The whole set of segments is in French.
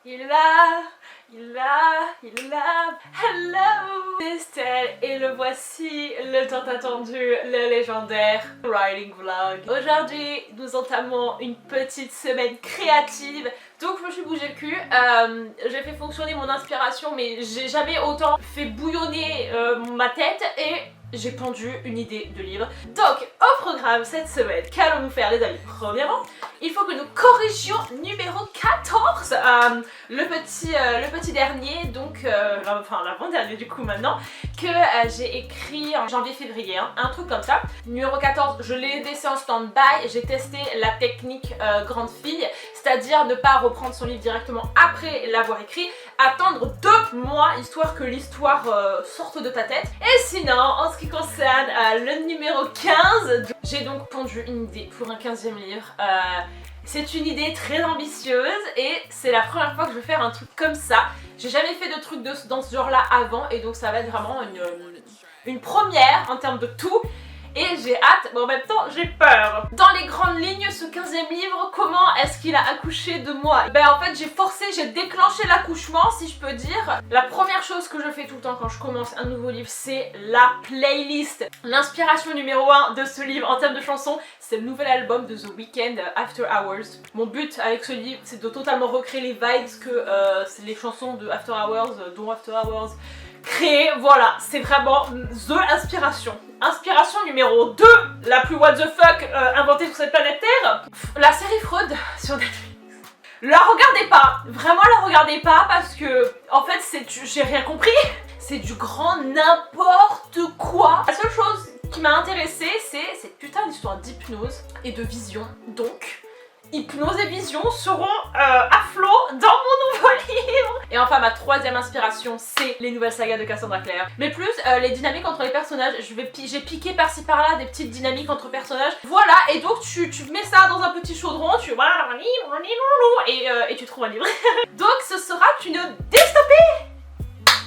Il est là, il est là, il est là. Hello, c'est Estelle et le voici, le tant attendu, le légendaire Writing Vlog. Aujourd'hui, nous entamons une petite semaine créative. Donc je me suis bougé le cul, j'ai fait fonctionner mon inspiration mais j'ai jamais autant fait bouillonner ma tête et j'ai pondu une idée de livre. Donc au programme cette semaine, qu'allons-nous faire les amis? Premièrement, il faut que nous corrigions numéro 14, le petit dernier, donc enfin l'avant-dernier du coup maintenant, que j'ai écrit en janvier-février, hein, un truc comme ça. Numéro 14, je l'ai laissé en stand-by, j'ai testé la technique grande fille, c'est-à-dire ne pas reprendre son livre directement après l'avoir écrit, attendre 2 mois histoire que l'histoire sorte de ta tête. Et sinon, en ce qui concerne le numéro 15, j'ai donc pondu une idée pour un 15e livre. C'est une idée très ambitieuse et c'est la première fois que je vais faire un truc comme ça. J'ai jamais fait de truc dans ce genre là avant et donc ça va être vraiment une première en termes de tout. Et j'ai hâte, mais en même temps j'ai peur. Dans les grandes lignes, ce 15e livre, comment est-ce qu'il a accouché de moi? Ben en fait j'ai déclenché l'accouchement si je peux dire. La première chose que je fais tout le temps quand je commence un nouveau livre, c'est la playlist. L'inspiration numéro 1 de ce livre en termes de chansons, c'est le nouvel album de The Weeknd, After Hours. Mon but avec ce livre, c'est de totalement recréer les vibes que c'est les chansons de After Hours, dont After Hours créé, voilà, c'est vraiment the inspiration. Inspiration numéro 2, la plus what the fuck inventée sur cette planète Terre, la série Freud sur Netflix. La regardez pas, vraiment la regardez pas parce que en fait j'ai rien compris, c'est du grand n'importe quoi. La seule chose qui m'a intéressée c'est cette putain d'histoire d'hypnose et de vision, donc hypnose et vision seront à flot dans mon nouveau livre. Et enfin ma 3e inspiration, c'est les nouvelles sagas de Cassandra Clare. Mais plus les dynamiques entre les personnages, j'ai piqué par-ci par-là des petites dynamiques entre personnages. Voilà, et donc tu mets ça dans un petit chaudron, tu voilà, et tu trouves un livre. Donc ce sera une dystopie.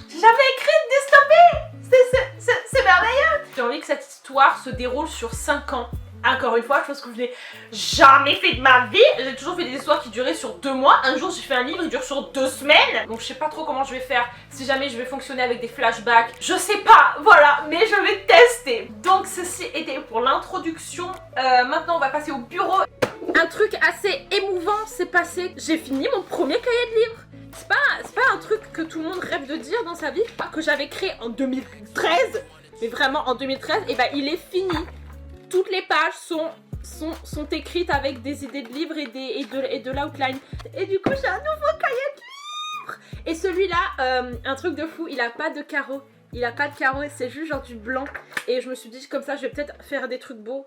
J'ai jamais écrit une dystopie. C'est merveilleux. J'ai envie que cette histoire se déroule sur 5 ans. Encore une fois, chose que je n'ai jamais fait de ma vie. J'ai toujours fait des histoires qui duraient sur 2 mois. Un jour j'ai fait un livre, il dure sur 2 semaines. Donc je sais pas trop comment je vais faire, si jamais je vais fonctionner avec des flashbacks. Je sais pas, voilà, mais je vais tester. Donc ceci était pour l'introduction. Maintenant on va passer au bureau. Un truc assez émouvant s'est passé. J'ai fini mon premier cahier de livre. C'est pas un truc que tout le monde rêve de dire dans sa vie. Que j'avais créé en 2013. Mais vraiment en 2013, et ben il est fini. Toutes les pages sont écrites avec des idées de livres et de l'outline. Et du coup, j'ai un nouveau cahier de livre. Et celui-là, un truc de fou, il a pas de carreaux. Il a pas de carreaux, c'est juste genre du blanc. Et je me suis dit, comme ça, je vais peut-être faire des trucs beaux.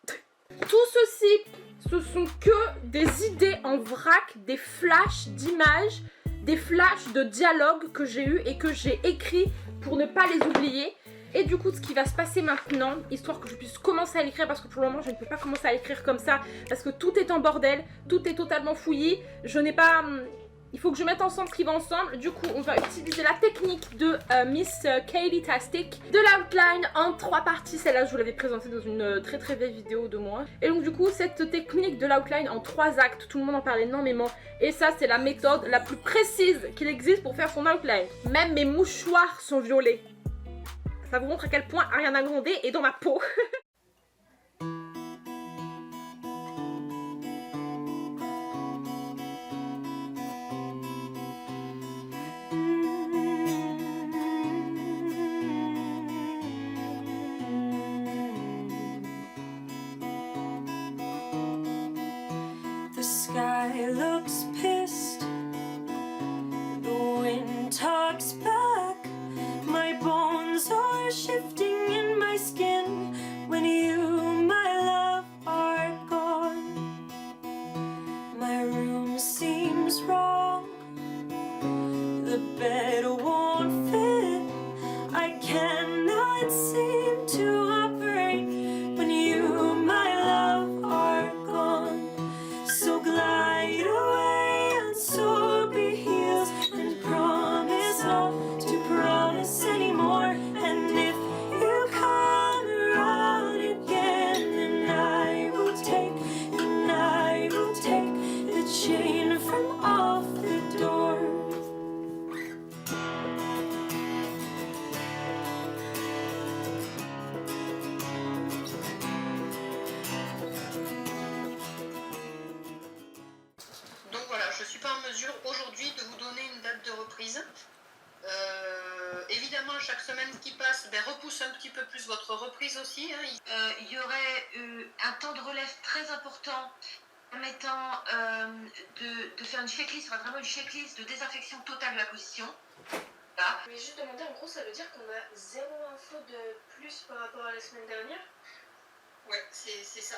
Tout ceci, ce sont que des idées en vrac, des flashs d'images, des flashs de dialogues que j'ai eu et que j'ai écrits pour ne pas les oublier. Et du coup, ce qui va se passer maintenant, histoire que je puisse commencer à l'écrire, parce que pour le moment, je ne peux pas commencer à l'écrire comme ça, parce que tout est en bordel, tout est totalement fouillis, je n'ai pas... Il faut que je mette ensemble ce qui va ensemble. Du coup, on va utiliser la technique de Miss Kaylee Tastic, de l'outline en 3 parties. Celle-là, je vous l'avais présentée dans une très vieille vidéo de moi. Et donc du coup, cette technique de l'outline en 3 actes, tout le monde en parle énormément. Et ça, c'est la méthode la plus précise qu'il existe pour faire son outline. Même mes mouchoirs sont violets. Ça vous montre à quel point Ariana Grande est dans ma peau. The sky looks pissed. The wind talks back. My bones are shifting in my skin when you, my love, are gone. My room seems wrong. The bed won't fit. I cannot seem to operate when you, my love, are gone. So glide away. évidemment, chaque semaine qui passe, repousse un petit peu plus votre reprise aussi. Il y aurait un temps de relève très important permettant de faire une checklist, vraiment une checklist de désinfection totale de la position. Là. Je vais juste demander, en gros, ça veut dire qu'on a 0 info de plus par rapport à la semaine dernière? Ouais, c'est ça.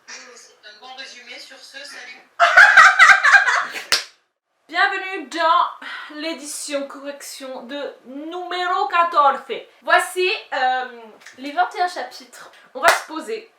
C'est un bon résumé sur ce, salut. Bienvenue dans l'édition correction de numéro 14. Voici les 21 chapitres. On va se poser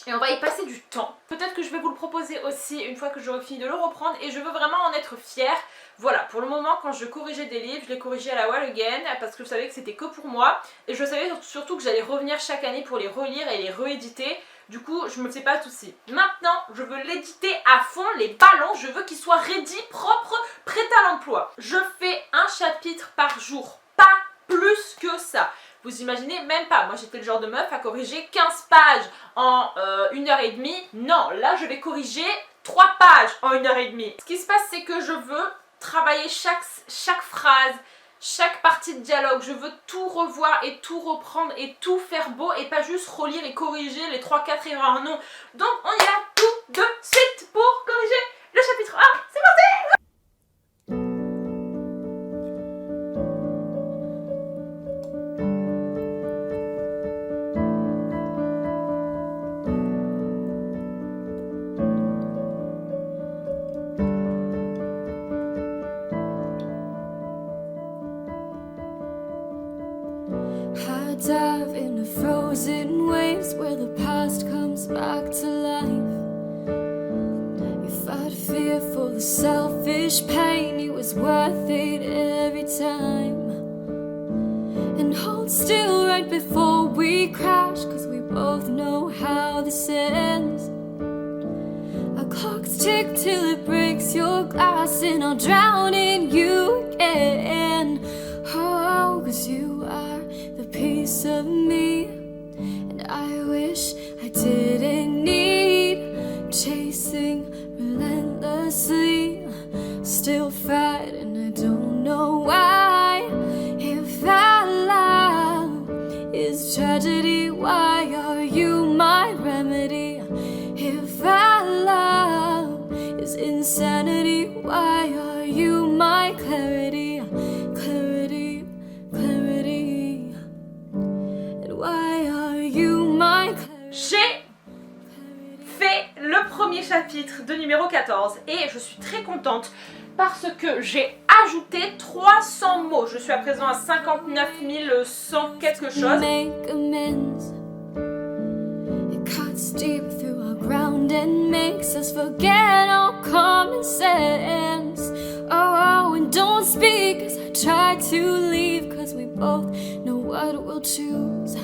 et on va y passer du temps. Peut-être que je vais vous le proposer aussi une fois que j'aurai fini de le reprendre et je veux vraiment en être fière. Voilà, pour le moment quand je corrigeais des livres, je les corrigeais à la Wall Again parce que je savais que c'était que pour moi et je savais surtout que j'allais revenir chaque année pour les relire et les rééditer. Du coup, je me fais pas de soucis. Maintenant, je veux l'éditer à fond, les ballons, je veux qu'ils soient ready, propres, prêts à l'emploi. Je fais un chapitre par jour, pas plus que ça. Vous imaginez même pas, moi j'étais le genre de meuf à corriger 15 pages en 1h30. Non, là je vais corriger 3 pages en 1h30. Ce qui se passe, c'est que je veux travailler chaque phrase, chaque partie de dialogue, je veux tout revoir et tout reprendre et tout faire beau et pas juste relire et corriger les 3-4 erreurs, non. Donc on y va tout de suite pour corriger le chapitre 1, c'est parti! I dive into frozen waves where the past comes back to life. If I'd fear for the selfish pain, it was worth it every time. And hold still right before we crash, cause we both know how this ends. Our clocks tick till it breaks your glass and I'll drown in you again. Oh, cause you are the piece of me, and I wish I didn't need chasing relentlessly. Still fight and I don't know why. If our love is tragedy, why are you my remedy? If our love is insanity, why are you my clarity? Clarity, clarity. And why are you my clarity? J'ai fait le premier chapitre de numéro 14 et je suis très contente parce que j'ai ajouté 300 mots. Je suis à présent à 59 100 quelque chose. Make amends. It cuts deep through our ground and makes us forget all common sense. Oh, and don't speak as I try to leave, cause we both know what we'll choose.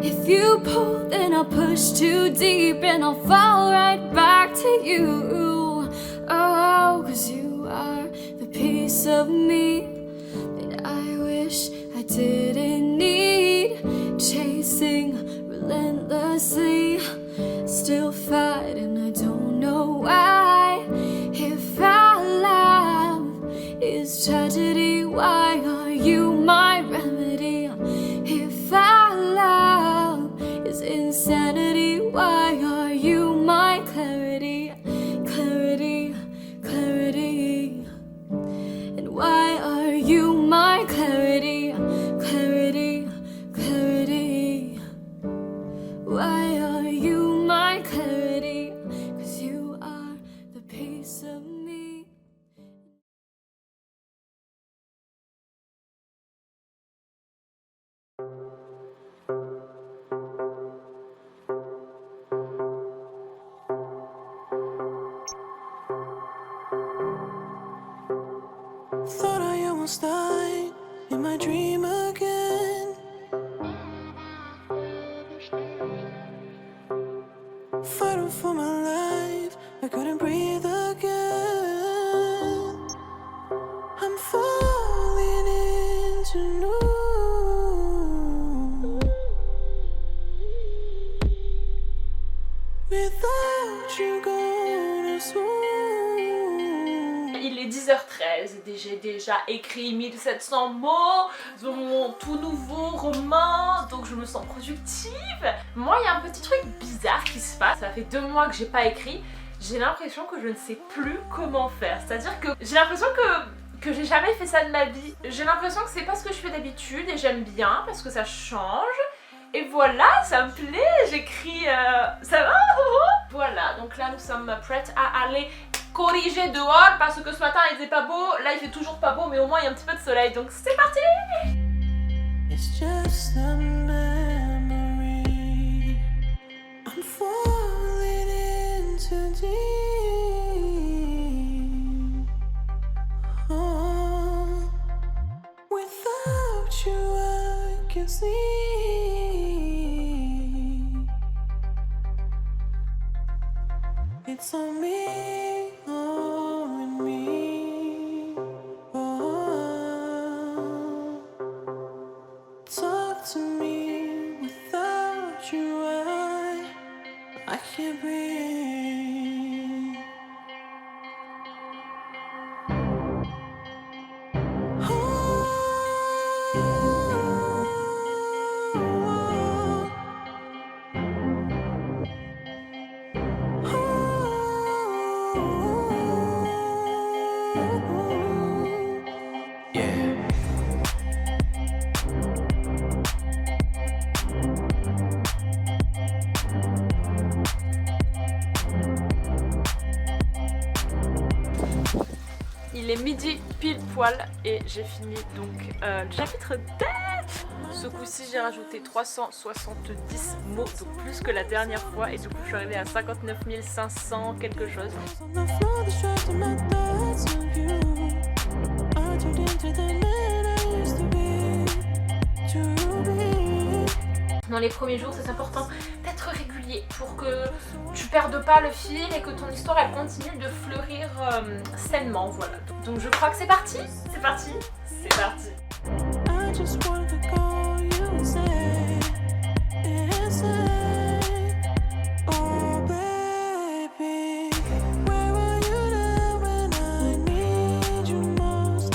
If you pull, then I'll push too deep and I'll fall right back to you. Oh, cause you are the piece of me that I wish I didn't need. Chasing relentlessly, still fight and I don't know why. If our love is tragedy, why are you my remedy? If our love is insanity, why are you my clarity? Clarity, clarity. And why are you my clarity? Clarity, clarity. Why are you my clarity? Cause you are the piece of me. Thought I almost died in my dream again. Fighting for my life, I couldn't breathe again. I'm falling into new. Without you gone, I swoon. Il est 10h13 et j'ai déjà écrit 1700 mots de mon tout nouveau roman, donc je me sens productive. Moi, il y a un petit truc bizarre qui se passe. Ça fait 2 mois que j'ai pas écrit. J'ai l'impression que je ne sais plus comment faire. C'est-à-dire que j'ai l'impression que j'ai jamais fait ça de ma vie. J'ai l'impression que c'est pas ce que je fais d'habitude et j'aime bien parce que ça change. Et voilà, ça me plaît, j'écris, ça va. Voilà, donc là nous sommes prêtes à aller corriger dehors parce que ce matin il faisait pas beau, là il fait toujours pas beau mais au moins il y a un petit peu de soleil, donc c'est parti. It's just a memory. I'm falling into deep. Oh, without you, I can see. It's on me, on me. Oh, talk to me. Without you, I can't breathe. Il est midi pile poil et j'ai fini donc le chapitre 10. Ce coup-ci j'ai rajouté 370 mots, donc plus que la dernière fois, et du coup je suis arrivée à 59 500 quelque chose. On the floor, distracted my thoughts of you. I turned into the man I used to be. Dans les premiers jours, c'est important d'être régulier pour que tu perdes pas le fil et que ton histoire elle continue de fleurir sainement, voilà. Donc je crois que c'est parti, c'est parti, c'est parti. I just wanted to call you and say, oh baby, where were you there when I need you most?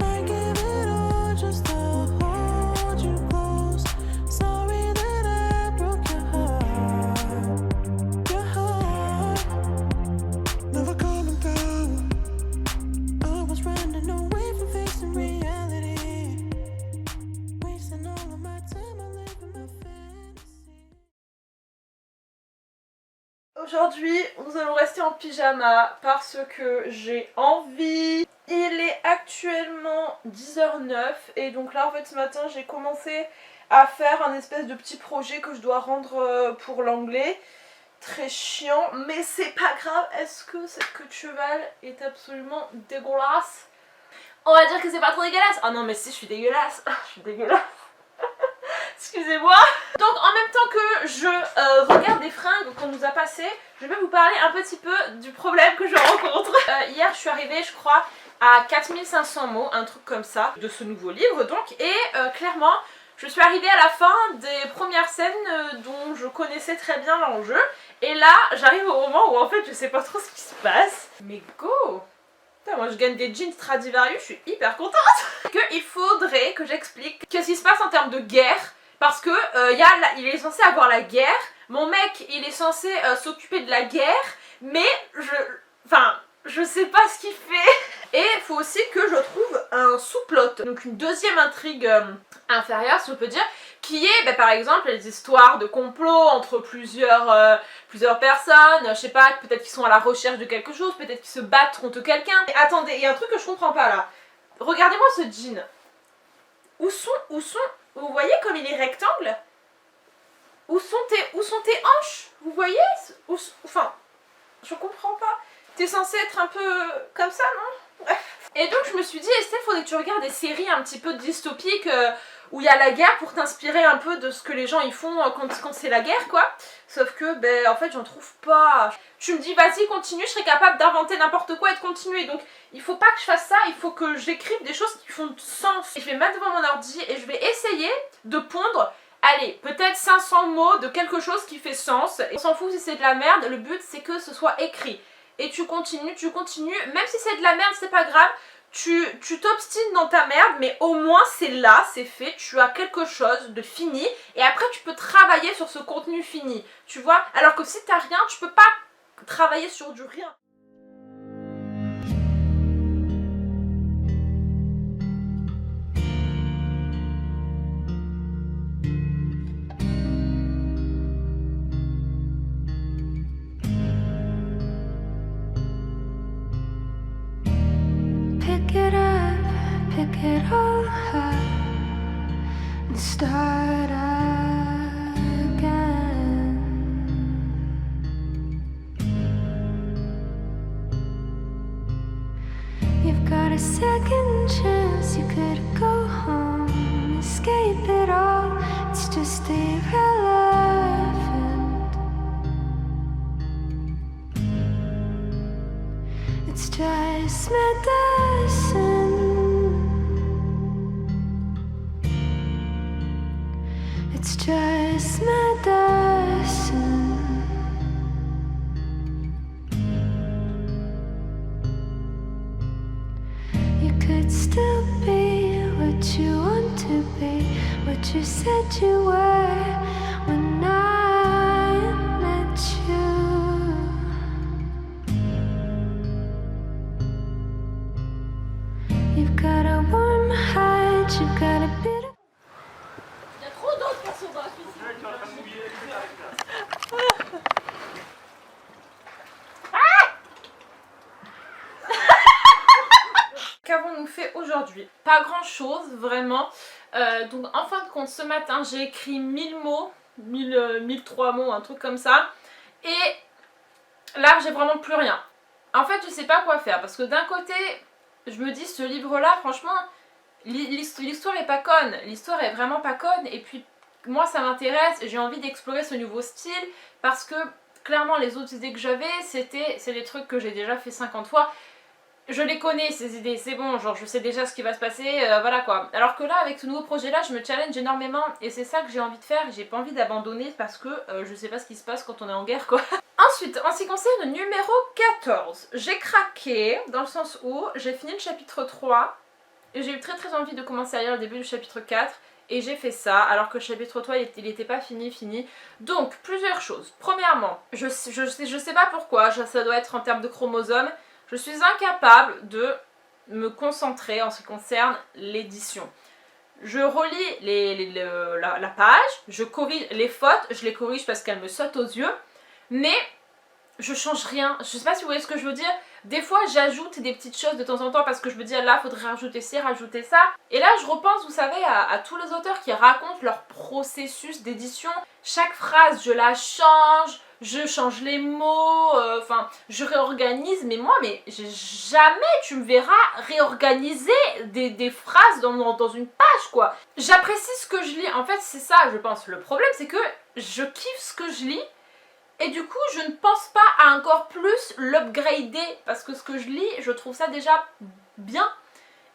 I give it all just to hold you close. Sorry that I broke your heart. Never coming down. I was running away from facing reality. Wasting all of my time, I live in my fantasy. Aujourd'hui, nous allons rester en pyjama parce que j'ai envie. Il est actuellement 10h09 et donc là en fait ce matin j'ai commencé à faire un espèce de petit projet que je dois rendre pour l'anglais. Très chiant, mais c'est pas grave. Est-ce que cette queue de cheval est absolument dégueulasse? On va dire que c'est pas trop dégueulasse. Ah non mais si, je suis dégueulasse. Je suis dégueulasse. Excusez-moi. Donc en même temps que je regarde des fringues qu'on nous a passées, je vais vous parler un petit peu du problème que je rencontre. Hier je suis arrivée je crois à 4500 mots, un truc comme ça, de ce nouveau livre donc. Et clairement je suis arrivée à la fin des premières scènes dont je connaissais très bien l'enjeu. Et là j'arrive au moment où en fait je sais pas trop ce qui se passe. Mais go! Putain, moi je gagne des jeans Stradivarius, je suis hyper contente. Il faudrait que j'explique qu'est-ce qui se passe en termes de guerre. Parce que il est censé avoir la guerre, mon mec il est censé s'occuper de la guerre, mais je sais pas ce qu'il fait. Et il faut aussi que je trouve un sous-plot, donc une deuxième intrigue inférieure si on peut dire, qui est par exemple les histoires de complot entre plusieurs personnes, je sais pas, peut-être qu'ils sont à la recherche de quelque chose, peut-être qu'ils se battent contre quelqu'un. Et attendez, il y a un truc que je comprends pas là. Regardez-moi ce jean. Où sont, vous voyez comme il est rectangle? Où sont tes hanches? Vous voyez? Enfin, je comprends pas. T'es censé être un peu comme ça, non? Bref. Et donc je me suis dit, Estelle, faudrait que tu regardes des séries un petit peu dystopiques où il y a la guerre pour t'inspirer un peu de ce que les gens ils font quand c'est la guerre quoi. Sauf que en fait j'en trouve pas. Tu me dis vas-y continue, je serais capable d'inventer n'importe quoi et de continuer. Donc il faut pas que je fasse ça, il faut que j'écrive des choses qui font sens. Et je vais mettre devant mon ordi et je vais essayer de pondre, allez, peut-être 500 mots de quelque chose qui fait sens. Et on s'en fout si c'est de la merde, le but c'est que ce soit écrit. et tu continues, même si c'est de la merde, c'est pas grave. Tu t'obstines dans ta merde, mais au moins c'est là, c'est fait, tu as quelque chose de fini et après tu peux travailler sur ce contenu fini, tu vois. Alors que si t'as rien, tu peux pas travailler sur du rien. Pick it all up and start again. You've got a second chance, you could go home, escape it all, it's just irrelevant. It's just medicine. It's just medicine. You could still be what you want to be, what you said you were when I met you. You've got a warm heart, you've got a bit of... Il y a trop d'autres personnes dans la cuisine. Qu'avons-nous fait aujourd'hui? Pas grand chose, vraiment. Donc en fin de compte, ce matin, j'ai écrit 1000 mots, 1003 mots, un truc comme ça. Et là, j'ai vraiment plus rien. En fait, je sais pas quoi faire parce que d'un côté, je me dis, ce livre-là, franchement, l'histoire est pas conne. L'histoire est vraiment pas conne. Et puis, moi, ça m'intéresse. J'ai envie d'explorer ce nouveau style parce que, clairement, les autres idées que j'avais, c'est des trucs que j'ai déjà fait 50 fois. Je les connais, ces idées, c'est bon, genre je sais déjà ce qui va se passer, voilà quoi. Alors que là, avec ce nouveau projet-là, je me challenge énormément et c'est ça que j'ai envie de faire. J'ai pas envie d'abandonner parce que je sais pas ce qui se passe quand on est en guerre, quoi. Ensuite, en ce qui concerne le numéro 14, j'ai craqué dans le sens où j'ai fini le chapitre 3 et j'ai eu très envie de commencer à lire le début du chapitre 4 et j'ai fait ça alors que le chapitre 3 il était pas fini. Donc, plusieurs choses. Premièrement, je sais pas pourquoi, ça doit être en termes de chromosomes. Je suis incapable de me concentrer en ce qui concerne l'édition. Je relis la page, je corrige les fautes, je les corrige parce qu'elles me sautent aux yeux, mais je change rien. Je sais pas si vous voyez ce que je veux dire. Des fois j'ajoute des petites choses de temps en temps parce que je me dis là faudrait rajouter ci, rajouter ça. Et là je repense, vous savez, à tous les auteurs qui racontent leur processus d'édition. Chaque phrase je la change, je change les mots, enfin je réorganise, mais moi jamais tu me verras réorganiser des phrases dans une page quoi. J'apprécie ce que je lis, en fait c'est ça je pense. Le problème c'est que je kiffe ce que je lis et du coup je ne pense pas à encore plus l'upgrader parce que ce que je lis je trouve ça déjà bien.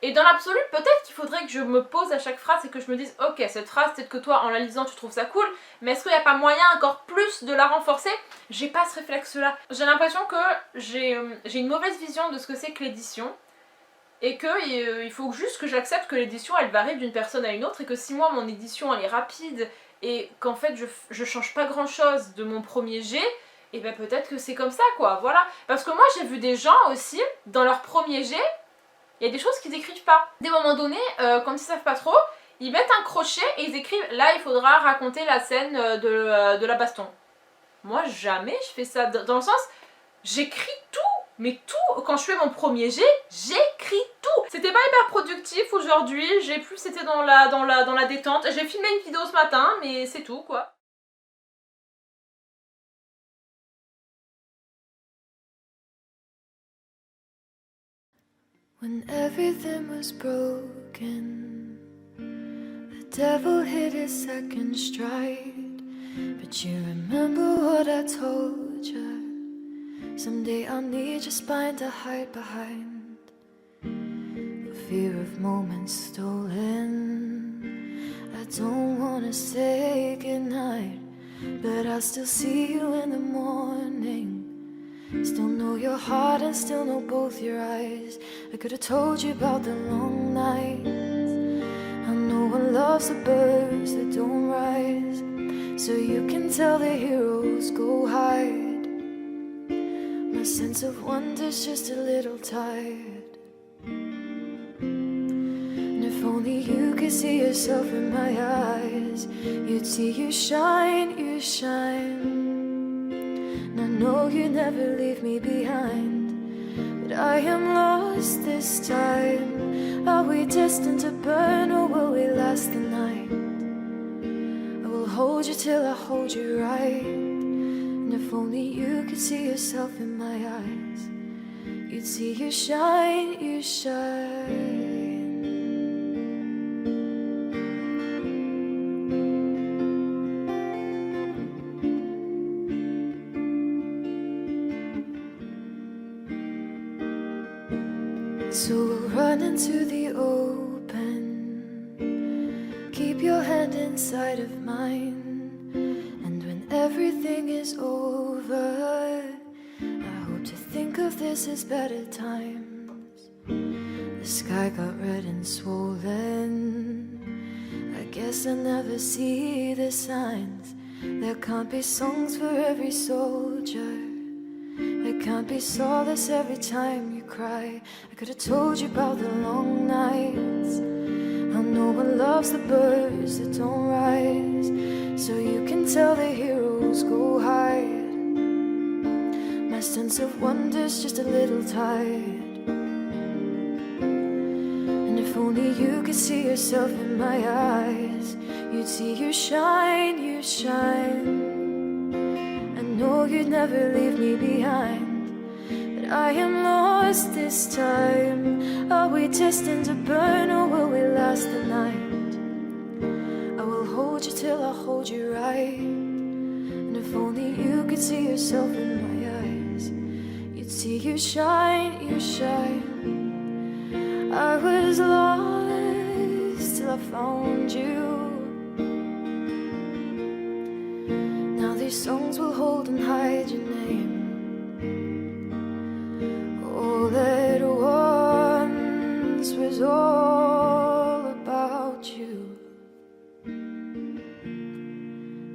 Et dans l'absolu, peut-être qu'il faudrait que je me pose à chaque phrase et que je me dise ok, cette phrase, peut-être que toi en la lisant tu trouves ça cool, mais est-ce qu'il n'y a pas moyen encore plus de la renforcer? J'ai pas ce réflexe-là. J'ai l'impression que j'ai une mauvaise vision de ce que c'est que l'édition et que il faut juste que j'accepte que l'édition elle varie d'une personne à une autre et que si moi mon édition elle est rapide et qu'en fait je change pas grand-chose de mon premier jet, et ben peut-être que c'est comme ça quoi, voilà. Parce que moi j'ai vu des gens aussi, dans leur premier jet, il y a des choses qu'ils écrivent pas. Des moments donnés, quand ils savent pas trop, ils mettent un crochet et ils écrivent là il faudra raconter la scène de la baston. Moi jamais je fais ça, dans le sens j'écris tout, mais tout. Quand je fais mon premier jet, j'écris tout. C'était pas hyper productif aujourd'hui, j'ai plus c'était dans la détente. J'ai filmé une vidéo ce matin mais c'est tout quoi. When everything was broken, the devil hit his second stride. But you remember what I told you? Someday I'll need your spine to hide behind, for fear of moments stolen. I don't wanna say goodnight, but I'll still see you in the morning. Still know your heart and still know both your eyes. I could have told you about the long nights. I know one loves the birds that don't rise, so you can tell the heroes go hide. My sense of wonder's just a little tired. And if only you could see yourself in my eyes, you'd see you shine, you shine. And I know you never leave me behind, but I am lost this time. Are we destined to burn, or will we last the night? I will hold you till I hold you right. And if only you could see yourself in my eyes, you'd see you shine, you shine. So we'll run into the open. Keep your hand inside of mine. And when everything is over, I hope to think of this as better times. The sky got red and swollen. I guess I never see the signs. There can't be songs for every soldier. There can't be solace every time you cry. I could have told you about the long nights. How no one loves the birds that don't rise, so you can tell the heroes go hide. My sense of wonder's just a little tired. And if only you could see yourself in my eyes, you'd see you shine, you shine. No, you'd never leave me behind, but I am lost this time. Are we destined to burn, or will we last the night? I will hold you till I hold you right. And if only you could see yourself in my eyes, you'd see you shine, you shine. I was lost till I found you. These songs will hold and hide your name. All that once was all about you.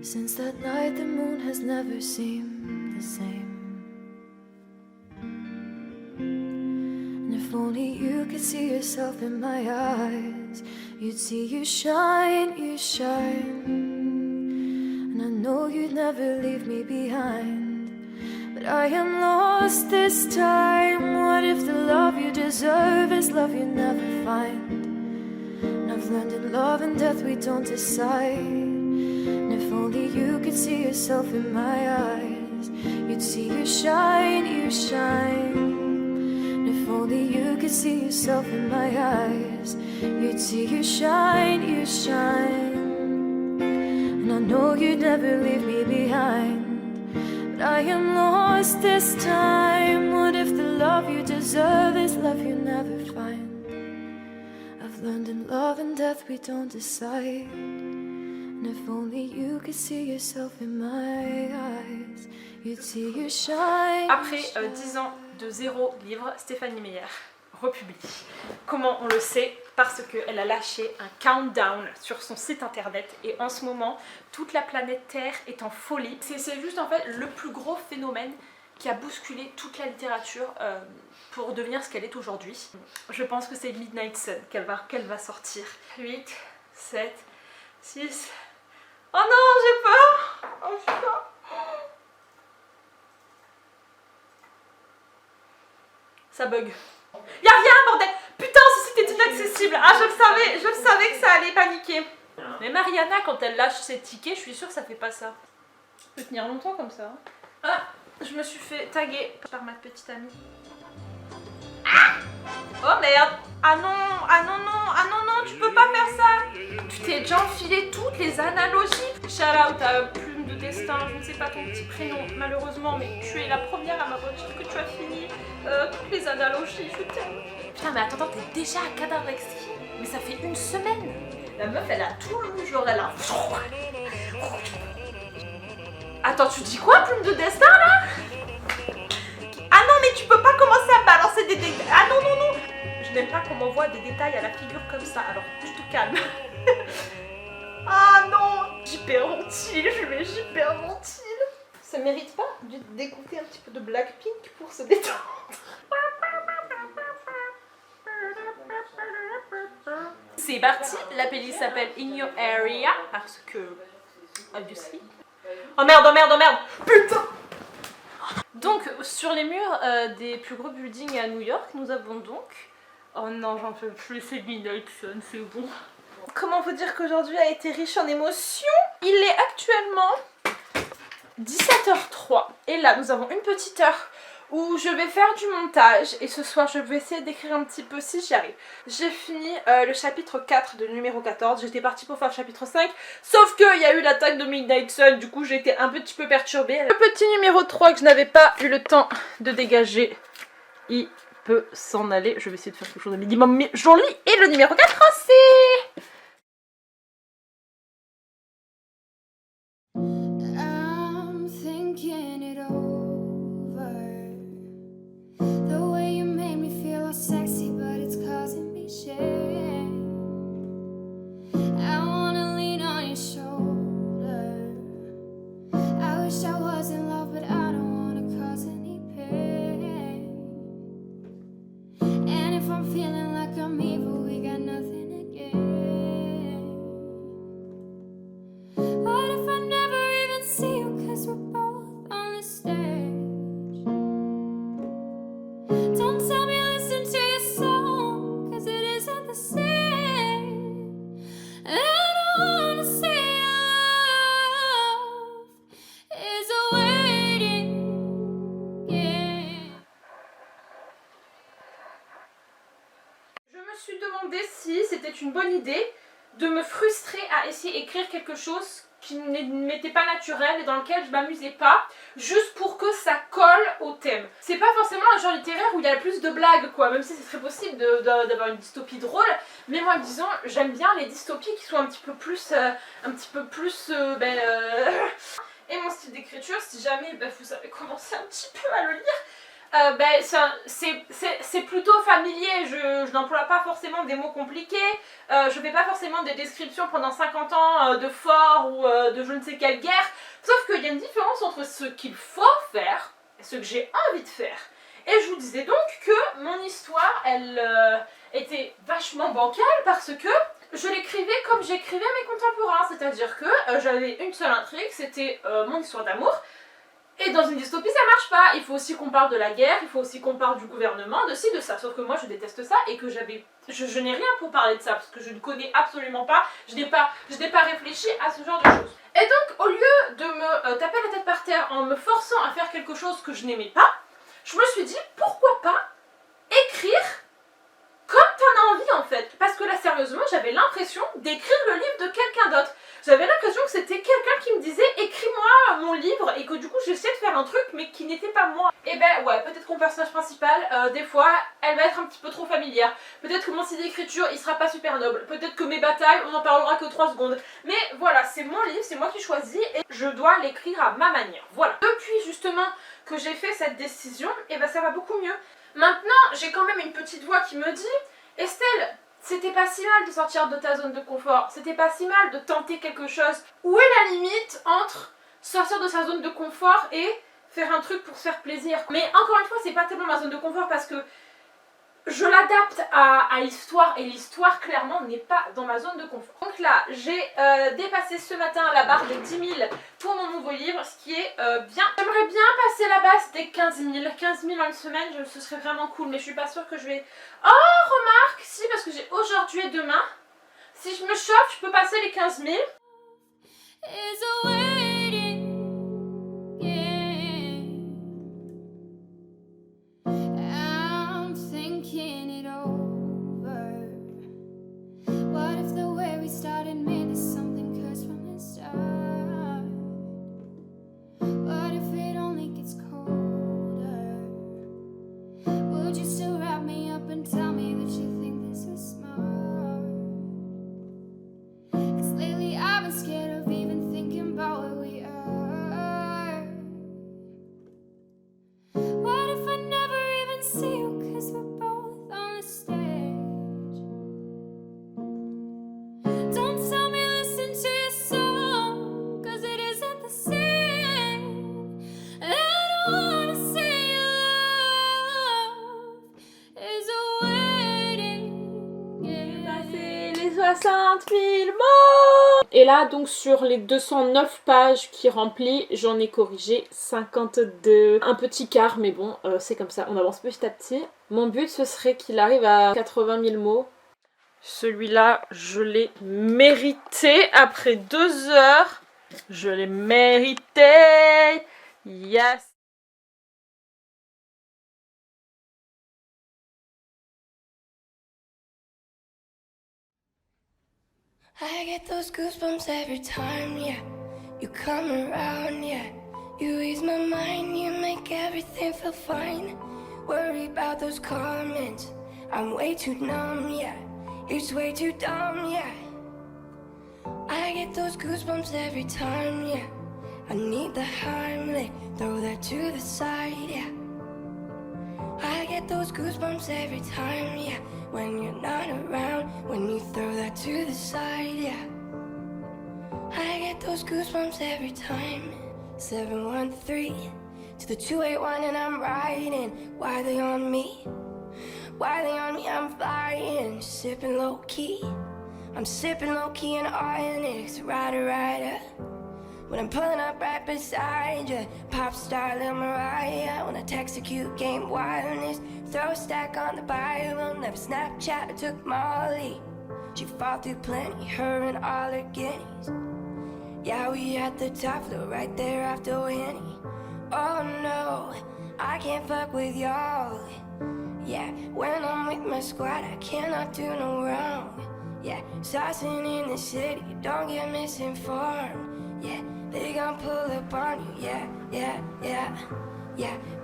Since that night the moon has never seemed the same. And if only you could see yourself in my eyes, you'd see you shine, you shine. I know you'd never leave me behind, but I am lost this time. What if the love you deserve is love you never find? And I've learned in love and death we don't decide. And if only you could see yourself in my eyes, you'd see you shine, you shine. And if only you could see yourself in my eyes, you'd see you shine, you shine. And I know you'd never leave me behind, but I am lost this time. What if the love you deserve is love you never find? I've learned in love and death we don't decide. And if only you could see yourself in my eyes, you'd see you shine. Après 10 ans de 0 livre, Stéphanie Meyer republie. Comment on le sait? Parce qu'elle a lâché un countdown sur son site internet et en ce moment toute la planète Terre est en folie. C'est juste en fait le plus gros phénomène qui a bousculé toute la littérature pour devenir ce qu'elle est aujourd'hui. Je pense que c'est Midnight Sun qu'elle va sortir. 8, 7, 6... Oh non, j'ai peur! Oh putain! Ça bug. Y'a rien, bordel! Putain, ce site est inaccessible! Ah, je le savais que ça allait paniquer. Mais Mariana, quand elle lâche ses tickets, je suis sûre que ça fait pas ça. Ça peut tenir longtemps comme ça. Ah, je me suis fait taguer par ma petite amie. Ah! Oh merde! Ah non, ah non, non, ah non, non, tu peux pas faire ça! Tu t'es déjà enfilé toutes les analogies. Shout out à Plume de Destin, je ne sais pas ton petit prénom malheureusement, mais tu es la première à m'avoir dit que tu as fini toutes les analogies, je t'aime. Putain mais attends, t'es déjà à Cadavre Exquis? Mais ça fait une semaine. La meuf elle a tout lu, genre elle a... Attends, tu dis quoi Plume de Destin là? mais tu peux pas commencer à balancer des détails. Ah non, non, non. Je n'aime pas qu'on m'envoie des détails à la figure comme ça, alors tu te calmes. Ah non, j'hyperventile, j'hyperventile. Ça mérite pas d'écouter un petit peu de Blackpink pour se détendre. C'est parti, la playlist s'appelle In Your Area parce que... obviously. Oh merde, oh merde, oh merde. Putain. Donc sur les murs des plus gros buildings à New York, nous avons donc... Oh non, j'en peux plus, c'est Midnighton, c'est bon. Comment vous dire qu'aujourd'hui a été riche en émotions? Il est actuellement 17h03 et là nous avons une petite heure où je vais faire du montage et ce soir je vais essayer d'écrire un petit peu si j'y arrive. J'ai fini le chapitre 4 de numéro 14, j'étais partie pour faire le chapitre 5 sauf qu'il y a eu l'attaque de Midnight Sun, du coup j'ai été un petit peu perturbée. Le petit numéro 3 que je n'avais pas eu le temps de dégager, il peut s'en aller. Je vais essayer de faire quelque chose de minimum joli et le numéro 4 c'est... I'm thinking it over. The way you made me feel all sexy, but it's causing me shame. I wanna lean on your shoulder. I wish I was in love, but I don't wanna cause any pain. And if I'm feeling like I'm evil, we got nothing to gain. What if I never even see you, 'cause we're both on the stage? Don't tell me listen to your song, 'cause it isn't the same. And I don't wanna say love is a waiting game. Je me suis demandé si c'était une bonne idée de me frustrer à essayer d'écrire quelque chose qui ne m'était pas naturel et dans lequel je m'amusais pas, juste pour que ça colle au thème. C'est pas forcément un genre littéraire où il y a plus de blagues quoi, même si c'est très possible d'avoir une dystopie drôle, mais moi disons j'aime bien les dystopies qui sont un petit peu plus et mon style d'écriture, si jamais vous savez commencer un petit peu à le lire, c'est plutôt familier, je n'emploie pas forcément des mots compliqués, je fais pas forcément des descriptions pendant 50 ans de forts ou de je ne sais quelle guerre, sauf qu'il y a une différence entre ce qu'il faut faire et ce que j'ai envie de faire. Et je vous disais donc que mon histoire, elle était vachement bancale parce que je l'écrivais comme j'écrivais mes contemporains, c'est-à-dire que j'avais une seule intrigue, c'était mon histoire d'amour. Et dans une dystopie ça marche pas, il faut aussi qu'on parle de la guerre, il faut aussi qu'on parle du gouvernement, de ci, de ça, sauf que moi je déteste ça et que je n'ai rien pour parler de ça parce que je ne connais absolument pas, je n'ai pas réfléchi à ce genre de choses. Et donc au lieu de me taper la tête par terre en me forçant à faire quelque chose que je n'aimais pas, je me suis dit pourquoi pas écrire comme t'en as envie en fait. Parce que là sérieusement j'avais l'impression d'écrire le livre de quelqu'un d'autre. J'avais l'impression que c'était quelqu'un qui me disait écris-moi mon livre et que du coup j'essayais de faire un truc mais qui n'était pas moi. Et ben ouais, peut-être que mon personnage principal, des fois, elle va être un petit peu trop familière. Peut-être que mon style d'écriture il sera pas super noble. Peut-être que mes batailles on en parlera que 3 secondes. Mais voilà, c'est mon livre, c'est moi qui choisis et je dois l'écrire à ma manière. Voilà. Depuis justement que j'ai fait cette décision, et ben ça va beaucoup mieux. Maintenant, j'ai quand même une petite voix qui me dit Estelle, c'était pas si mal de sortir de ta zone de confort, c'était pas si mal de tenter quelque chose. Où est la limite entre sortir de sa zone de confort et faire un truc pour se faire plaisir? Mais encore une fois, c'est pas tellement ma zone de confort parce que je l'adapte à l'histoire et l'histoire clairement n'est pas dans ma zone de confort. Donc là, j'ai dépassé ce matin la barre des 10 000 pour mon nouveau livre, ce qui est bien. J'aimerais bien passer la base des 15 000. 15 000 en une semaine, ce serait vraiment cool, mais je suis pas sûre que je vais... Oh, remarque, si, parce que j'ai aujourd'hui et demain. Si je me chauffe, je peux passer les 15 000. Is a waiting game. I'm thinking it over. What if the way we started made this something cursed from the start? What if it only gets colder? Would you still wrap me up and tell me that you think this is smart? 'Cause lately I've been scared of even thinking about where we are. 60 000 mots. Et là, donc sur les 209 pages qui remplit, j'en ai corrigé 52. Un petit quart, mais bon, c'est comme ça, on avance petit à petit. Mon but, ce serait qu'il arrive à 80 000 mots. Celui-là, je l'ai mérité après 2 heures. Je l'ai mérité. Yes. I get those goosebumps every time, yeah. You come around, yeah. You ease my mind, you make everything feel fine. Worry about those comments, I'm way too numb, yeah. It's way too dumb, yeah. I get those goosebumps every time, yeah. I need the Heimlich, throw that to the side, yeah. I get those goosebumps every time, yeah. When you're not around, when you throw that to the side, yeah. I get those goosebumps every time. 713 to the 281 and I'm riding. Why they on me? Why they on me? I'm flying, sipping low key. I'm sipping low key in Onyx, rider. When I'm pulling up right beside you, pop star Lil Mariah. When I text a cute game wireless, throw a stack on the Bible. Never Snapchat, I took Molly. She fought through plenty, her and all her guineas. Yeah, we at the top floor, right there after Winnie. Oh no, I can't fuck with y'all. Yeah, when I'm with my squad, I cannot do no wrong. Yeah, saucing in the city, don't get misinformed. Yeah, they gon' pull up on you, yeah.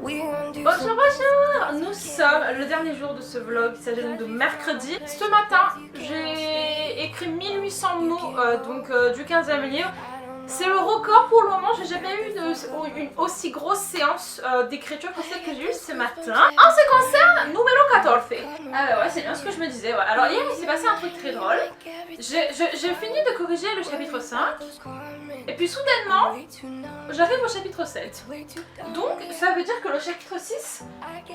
We gon' do Bonjour, bonjour. Nous sommes le dernier jour de ce vlog, il s'agit donc de mercredi. Ce matin, j'ai écrit 1800 mots du 15e livre. C'est le record pour le moment, j'ai jamais eu une aussi grosse séance d'écriture que celle que j'ai eue ce matin. En ce qui concerne numéro 14. Ah bah ouais, c'est bien ce que je me disais. Ouais. Alors hier, il s'est passé un truc très drôle. J'ai fini de corriger le chapitre 5. Et puis soudainement, j'arrive au chapitre 7. Donc ça veut dire que le chapitre 6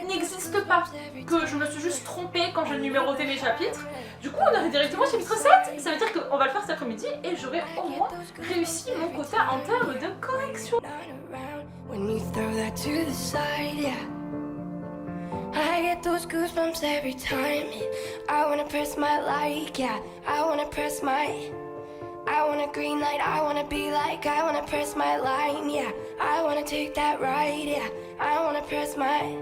n'existe pas. Que je me suis juste trompée quand j'ai numéroté mes chapitres. Du coup, on arrive directement au chapitre 7. Ça veut dire qu'on va le faire cet après-midi et j'aurai au moins réussi mon quota en termes de correction. When you throw that to the side, yeah. I get those goosebumps every time. I wanna press my like, yeah. I wanna press my. I want a green light, I wanna be like. I wanna press my line, yeah. I wanna take that ride, yeah. I wanna press my.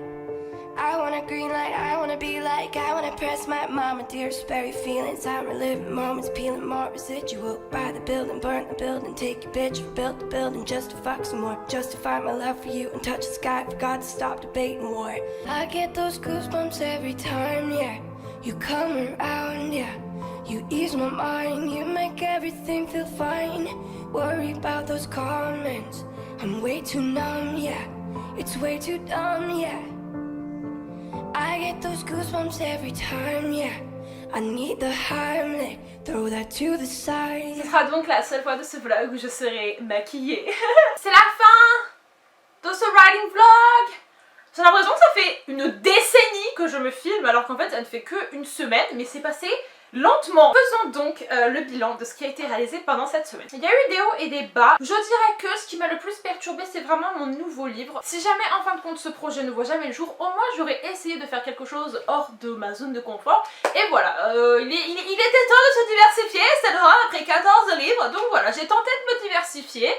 I want a green light, I wanna be like. I wanna press my mama, dearest buried feelings. I'm reliving moments, peeling more residual. Buy the building, burn the building, take your bitch, rebuild the building just to fuck some more. Justify my love for you and touch the sky. Forgot to stop debating war. I get those goosebumps every time, yeah. You come around, yeah. You ease my mind, you make everything feel fine. Worry about those comments, I'm way too numb, yeah. It's way too dumb, yeah. I get those goosebumps every time, yeah. I need the Heimlich, throw that to the side. Ce sera donc la seule fois de ce vlog où je serai maquillée. C'est la fin de ce writing vlog. J'ai l'impression que ça fait une décennie que je me filme alors qu'en fait ça ne fait qu'une semaine, mais c'est passé lentement. Faisons donc le bilan de ce qui a été réalisé pendant cette semaine. Il y a eu des hauts et des bas. Je dirais que ce qui m'a le plus perturbée, c'est vraiment mon nouveau livre. Si jamais en fin de compte ce projet ne voit jamais le jour, au moins j'aurais essayé de faire quelque chose hors de ma zone de confort. Et voilà, il était temps de se diversifier, c'est le drame après 14 livres. Donc voilà, j'ai tenté de me diversifier.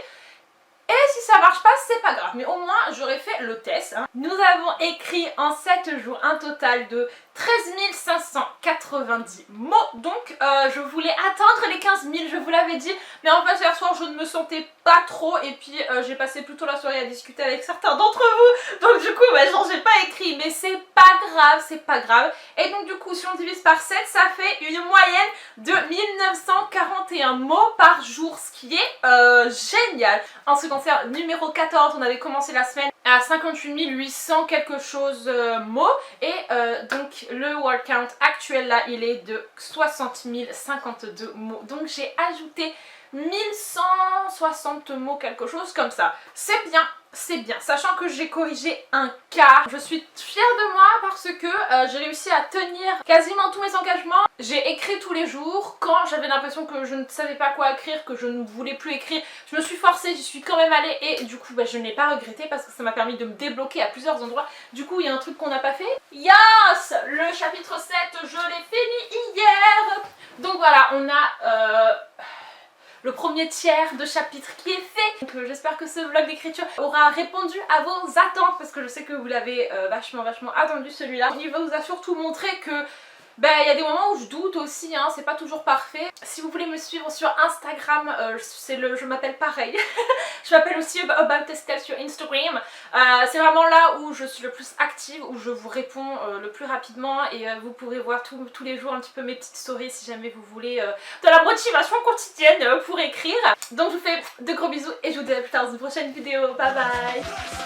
Et si ça marche pas, c'est pas grave, mais au moins j'aurais fait le test. Nous avons écrit en 7 jours un total de 13 590 mots, donc je voulais atteindre les 15 000, je vous l'avais dit, mais en fait hier soir je ne me sentais pas trop et puis j'ai passé plutôt la soirée à discuter avec certains d'entre vous, donc du coup genre j'ai pas écrit, mais c'est pas grave, et donc du coup si on divise par 7, ça fait une moyenne de 1941 mots par jour, ce qui est génial. En ce qui concerne numéro 14, on avait commencé la semaine à 58 800 quelque chose mots, et donc le word count actuel là il est de 60 052 mots, donc j'ai ajouté 1160 mots quelque chose comme ça, c'est bien. c'est bien, sachant que j'ai corrigé un quart. Je suis fière de moi parce que j'ai réussi à tenir quasiment tous mes engagements. J'ai écrit tous les jours. Quand j'avais l'impression que je ne savais pas quoi écrire, que je ne voulais plus écrire, je me suis forcée, j'y suis quand même allée et du coup je n'ai pas regretté parce que ça m'a permis de me débloquer à plusieurs endroits. Du coup il y a un truc qu'on n'a pas fait. Yes! Le chapitre 7, je l'ai fini hier. Donc voilà, on a... le premier tiers de chapitre qui est fait. Donc j'espère que ce vlog d'écriture aura répondu à vos attentes parce que je sais que vous l'avez vachement attendu celui-là. Il va vous a surtout montré que il y a des moments où je doute aussi, hein, c'est pas toujours parfait. Si vous voulez me suivre sur Instagram, je m'appelle pareil. Je m'appelle aussi About Estelle sur Instagram. C'est vraiment là où je suis le plus active, où je vous réponds le plus rapidement et vous pourrez voir tous les jours un petit peu mes petites stories si jamais vous voulez de la motivation quotidienne pour écrire. Donc je vous fais de gros bisous et je vous dis à plus tard dans une prochaine vidéo. Bye bye.